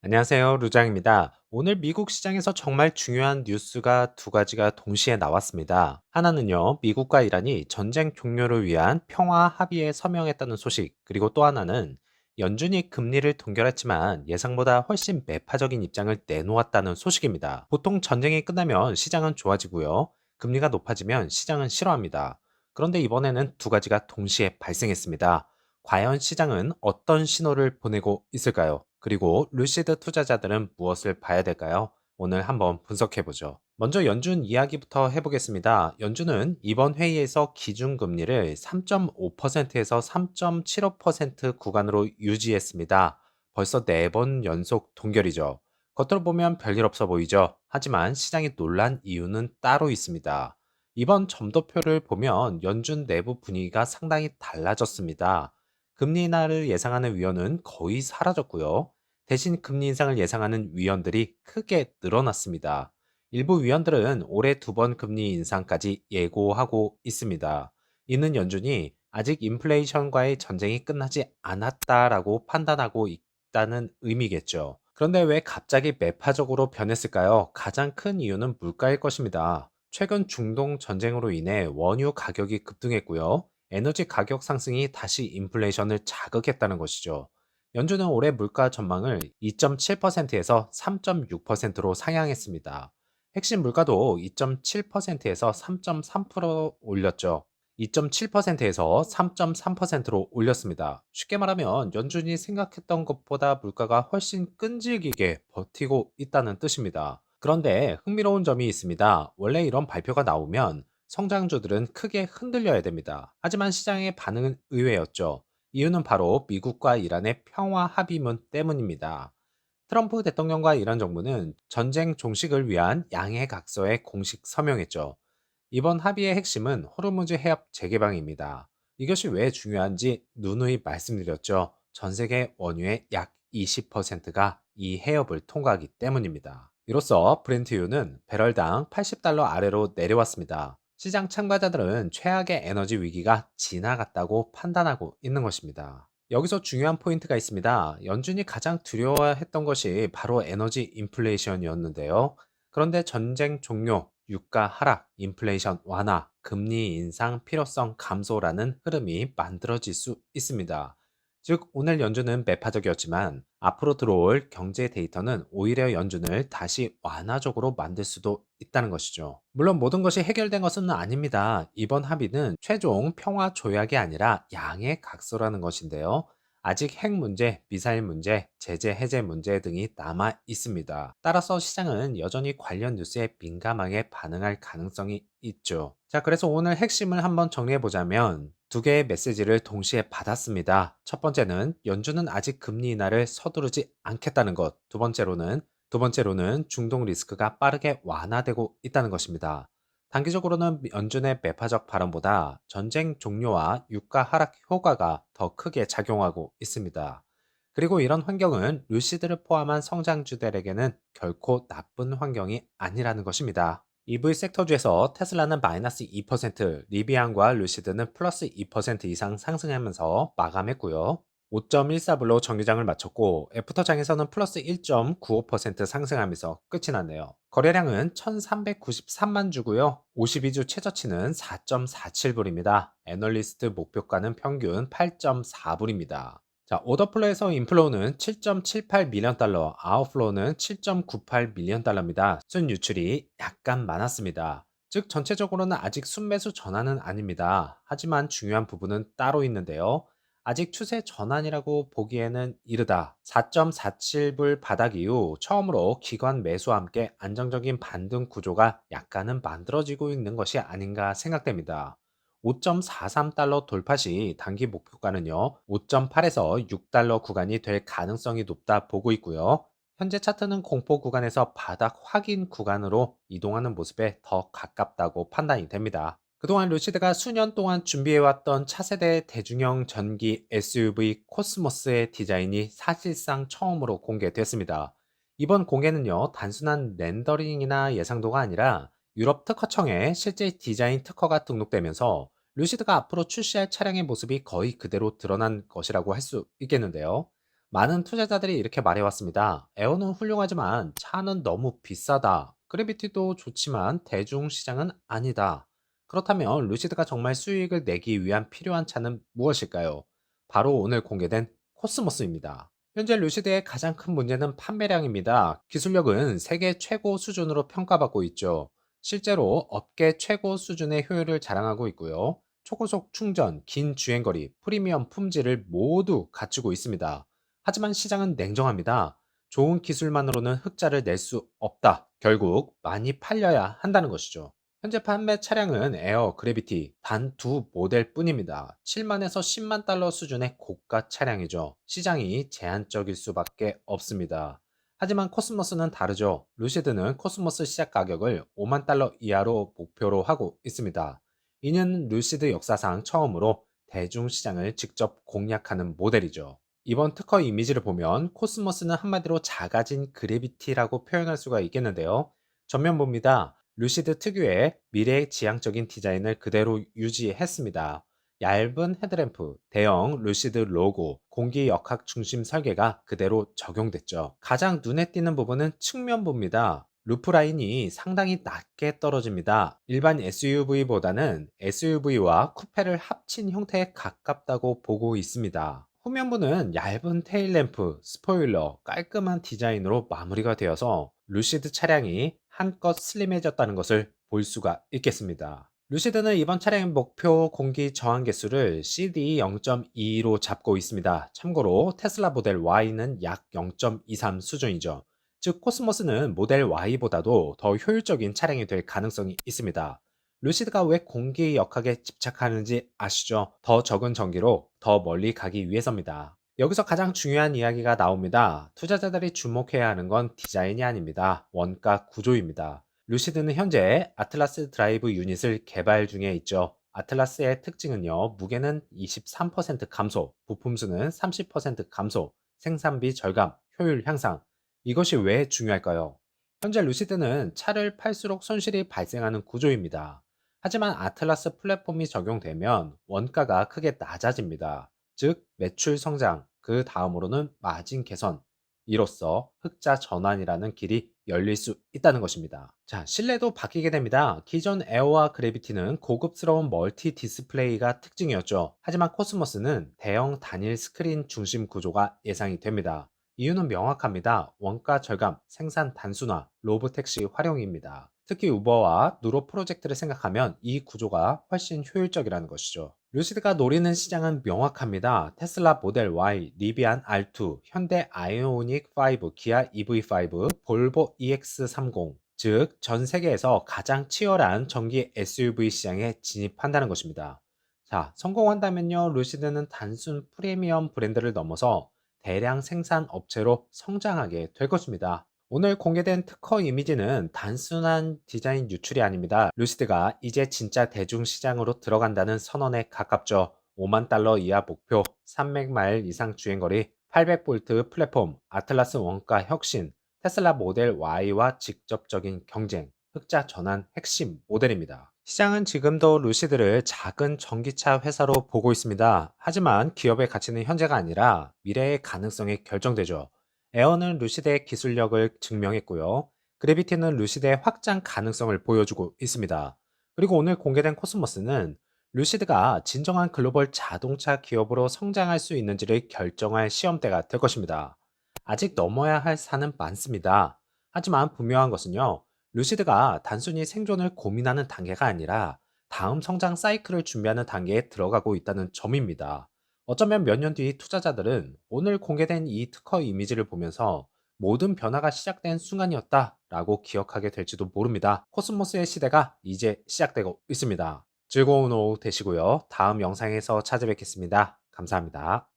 안녕하세요. 루장입니다. 오늘 미국 시장에서 정말 중요한 뉴스가 두 가지가 동시에 나왔습니다. 하나는요, 미국과 이란이 전쟁 종료를 위한 평화 합의에 서명했다는 소식, 그리고 또 하나는 연준이 금리를 동결했지만 예상보다 훨씬 매파적인 입장을 내놓았다는 소식입니다. 보통 전쟁이 끝나면 시장은 좋아지고요, 금리가 높아지면 시장은 싫어합니다. 그런데 이번에는 두 가지가 동시에 발생했습니다. 과연 시장은 어떤 신호를 보내고 있을까요? 그리고 루시드 투자자들은 무엇을 봐야 될까요? 오늘 한번 분석해 보죠. 먼저 연준 이야기부터 해보겠습니다. 연준은 이번 회의에서 기준금리를 3.5%에서 3.75% 구간으로 유지했습니다. 벌써 4번 연속 동결이죠. 겉으로 보면 별일 없어 보이죠. 하지만 시장이 놀란 이유는 따로 있습니다. 이번 점도표를 보면 연준 내부 분위기가 상당히 달라졌습니다. 금리 인하를 예상하는 위원은 거의 사라졌고요. 대신 금리 인상을 예상하는 위원들이 크게 늘어났습니다. 일부 위원들은 올해 2번 금리 인상까지 예고하고 있습니다. 이는 연준이 아직 인플레이션과의 전쟁이 끝나지 않았다라고 판단하고 있다는 의미겠죠. 그런데 왜 갑자기 매파적으로 변했을까요? 가장 큰 이유는 물가일 것입니다. 최근 중동 전쟁으로 인해 원유 가격이 급등했고요. 에너지 가격 상승이 다시 인플레이션을 자극했다는 것이죠. 연준은 올해 물가 전망을 2.7%에서 3.6%로 상향했습니다. 핵심 물가도 2.7%에서 3.3% 올렸죠. 2.7%에서 3.3%로 올렸습니다. 쉽게 말하면 연준이 생각했던 것보다 물가가 훨씬 끈질기게 버티고 있다는 뜻입니다. 그런데 흥미로운 점이 있습니다. 원래 이런 발표가 나오면 성장주들은 크게 흔들려야 됩니다. 하지만 시장의 반응은 의외였죠. 이유는 바로 미국과 이란의 평화 합의문 때문입니다. 트럼프 대통령과 이란 정부는 전쟁 종식을 위한 양해각서에 공식 서명했죠. 이번 합의의 핵심은 호르무즈 해협 재개방입니다. 이것이 왜 중요한지 누누이 말씀드렸죠. 전 세계 원유의 약 20%가 이 해협을 통과하기 때문입니다. 이로써 브렌트유는 배럴당 80달러 아래로 내려왔습니다. 시장 참가자들은 최악의 에너지 위기가 지나갔다고 판단하고 있는 것입니다. 여기서 중요한 포인트가 있습니다. 연준이 가장 두려워했던 것이 바로 에너지 인플레이션이었는데요. 그런데 전쟁 종료, 유가 하락, 인플레이션 완화, 금리 인상 필요성 감소라는 흐름이 만들어질 수 있습니다. 즉, 오늘 연준은 매파적이었지만 앞으로 들어올 경제 데이터는 오히려 연준을 다시 완화적으로 만들 수도 있다는 것이죠. 물론 모든 것이 해결된 것은 아닙니다. 이번 합의는 최종 평화 조약이 아니라 양의 각서라는 것인데요. 아직 핵 문제, 미사일 문제, 제재 해제 문제 등이 남아 있습니다. 따라서 시장은 여전히 관련 뉴스에 민감하게 반응할 가능성이 있죠. 자, 그래서 오늘 핵심을 한번 정리해 보자면 두 개의 메시지를 동시에 받았습니다. 첫 번째는 연준은 아직 금리 인하를 서두르지 않겠다는 것. 두 번째로는 중동 리스크가 빠르게 완화되고 있다는 것입니다. 단기적으로는 연준의 매파적 발언보다 전쟁 종료와 유가 하락 효과가 더 크게 작용하고 있습니다. 그리고 이런 환경은 루시드를 포함한 성장주들에게는 결코 나쁜 환경이 아니라는 것입니다. EV 섹터주에서 테슬라는 마이너스 2%, 리비안과 루시드는 플러스 2% 이상 상승하면서 마감했고요. 5.14불로 정류장을 마쳤고 애프터장에서는 플러스 1.95% 상승하면서 끝이 났네요. 거래량은 1393만 주고요. 52주 최저치는 4.47불입니다. 애널리스트 목표가는 평균 8.4불입니다. 자, 오더플로에서 인플로우는 7.78 밀리언 달러, 아웃플로우는 7.98 밀리언 달러입니다. 순유출이 약간 많았습니다. 즉 전체적으로는 아직 순매수 전환은 아닙니다. 하지만 중요한 부분은 따로 있는데요. 아직 추세 전환이라고 보기에는 이르다. 4.47불 바닥 이후 처음으로 기관 매수와 함께 안정적인 반등 구조가 약간은 만들어지고 있는 것이 아닌가 생각됩니다. 5.43달러 돌파 시 단기 목표가는요, 5.8에서 6달러 구간이 될 가능성이 높다 보고 있고요. 현재 차트는 공포 구간에서 바닥 확인 구간으로 이동하는 모습에 더 가깝다고 판단이 됩니다. 그동안 루시드가 수년 동안 준비해왔던 차세대 대중형 전기 SUV 코스모스의 디자인이 사실상 처음으로 공개됐습니다. 이번 공개는요, 단순한 렌더링이나 예상도가 아니라 유럽 특허청에 실제 디자인 특허가 등록되면서 루시드가 앞으로 출시할 차량의 모습이 거의 그대로 드러난 것이라고 할 수 있겠는데요. 많은 투자자들이 이렇게 말해왔습니다. 에어는 훌륭하지만 차는 너무 비싸다. 그래비티도 좋지만 대중시장은 아니다. 그렇다면 루시드가 정말 수익을 내기 위한 필요한 차는 무엇일까요? 바로 오늘 공개된 코스모스입니다. 현재 루시드의 가장 큰 문제는 판매량입니다. 기술력은 세계 최고 수준으로 평가받고 있죠. 실제로 업계 최고 수준의 효율을 자랑하고 있고요. 초고속 충전, 긴 주행거리, 프리미엄 품질을 모두 갖추고 있습니다. 하지만 시장은 냉정합니다. 좋은 기술만으로는 흑자를 낼 수 없다. 결국 많이 팔려야 한다는 것이죠. 현재 판매 차량은 에어, 그래비티 단 두 모델 뿐입니다. 7만에서 10만 달러 수준의 고가 차량이죠. 시장이 제한적일 수밖에 없습니다. 하지만 코스모스는 다르죠. 루시드는 코스모스 시작 가격을 5만 달러 이하로 목표로 하고 있습니다. 이는 루시드 역사상 처음으로 대중시장을 직접 공략하는 모델이죠. 이번 특허 이미지를 보면 코스모스는 한마디로 작아진 그래비티라고 표현할 수가 있겠는데요. 전면부입니다. 루시드 특유의 미래지향적인 디자인을 그대로 유지했습니다. 얇은 헤드램프, 대형 루시드 로고, 공기 역학 중심 설계가 그대로 적용됐죠. 가장 눈에 띄는 부분은 측면부입니다. 루프라인이 상당히 낮게 떨어집니다. 일반 SUV보다는 SUV와 쿠페를 합친 형태에 가깝다고 보고 있습니다. 후면부는 얇은 테일램프, 스포일러, 깔끔한 디자인으로 마무리가 되어서 루시드 차량이 한껏 슬림해졌다는 것을 볼 수가 있겠습니다. 루시드는 이번 차량의 목표 공기 저항 개수를 CD 0.2로 잡고 있습니다. 참고로 테슬라 모델 Y는 약 0.23 수준이죠. 즉 코스모스는 모델 Y보다도 더 효율적인 차량이 될 가능성이 있습니다. 루시드가 왜 공기 역학에 집착하는지 아시죠? 더 적은 전기로 더 멀리 가기 위해서입니다. 여기서 가장 중요한 이야기가 나옵니다. 투자자들이 주목해야 하는 건 디자인이 아닙니다. 원가 구조입니다. 루시드는 현재 아틀라스 드라이브 유닛을 개발 중에 있죠. 아틀라스의 특징은요, 무게는 23% 감소, 부품수는 30% 감소, 생산비 절감, 효율 향상. 이것이 왜 중요할까요? 현재 루시드는 차를 팔수록 손실이 발생하는 구조입니다. 하지만 아틀라스 플랫폼이 적용되면 원가가 크게 낮아집니다. 즉, 매출 성장, 그 다음으로는 마진 개선, 이로써 흑자 전환이라는 길이 열릴 수 있다는 것입니다. 자, 실내도 바뀌게 됩니다. 기존 에어와 그래비티는 고급스러운 멀티 디스플레이가 특징이었죠. 하지만 코스모스는 대형 단일 스크린 중심 구조가 예상이 됩니다. 이유는 명확합니다. 원가 절감, 생산 단순화, 로보택시 활용입니다. 특히 우버와 누로 프로젝트를 생각하면 이 구조가 훨씬 효율적이라는 것이죠. 루시드가 노리는 시장은 명확합니다. 테슬라 모델 Y, 리비안 R2, 현대 아이오닉 5, 기아 EV5, 볼보 EX30, 즉 전 세계에서 가장 치열한 전기 SUV 시장에 진입한다는 것입니다. 자, 성공한다면요, 루시드는 단순 프리미엄 브랜드를 넘어서 대량 생산 업체로 성장하게 될 것입니다. 오늘 공개된 특허 이미지는 단순한 디자인 유출이 아닙니다. 루시드가 이제 진짜 대중시장으로 들어간다는 선언에 가깝죠. 5만 달러 이하 목표, 300마일 이상 주행거리, 800V 플랫폼, 아틀라스 원가 혁신, 테슬라 모델 Y와 직접적인 경쟁, 흑자 전환 핵심 모델입니다. 시장은 지금도 루시드를 작은 전기차 회사로 보고 있습니다. 하지만 기업의 가치는 현재가 아니라 미래의 가능성이 결정되죠. 에어는 루시드의 기술력을 증명했고요. 그래비티는 루시드의 확장 가능성을 보여주고 있습니다. 그리고 오늘 공개된 코스모스는 루시드가 진정한 글로벌 자동차 기업으로 성장할 수 있는지를 결정할 시험대가 될 것입니다. 아직 넘어야 할 산은 많습니다. 하지만 분명한 것은요, 루시드가 단순히 생존을 고민하는 단계가 아니라 다음 성장 사이클을 준비하는 단계에 들어가고 있다는 점입니다. 어쩌면 몇 년 뒤 투자자들은 오늘 공개된 이 특허 이미지를 보면서 모든 변화가 시작된 순간이었다라고 기억하게 될지도 모릅니다. 코스모스의 시대가 이제 시작되고 있습니다. 즐거운 오후 되시고요. 다음 영상에서 찾아뵙겠습니다. 감사합니다.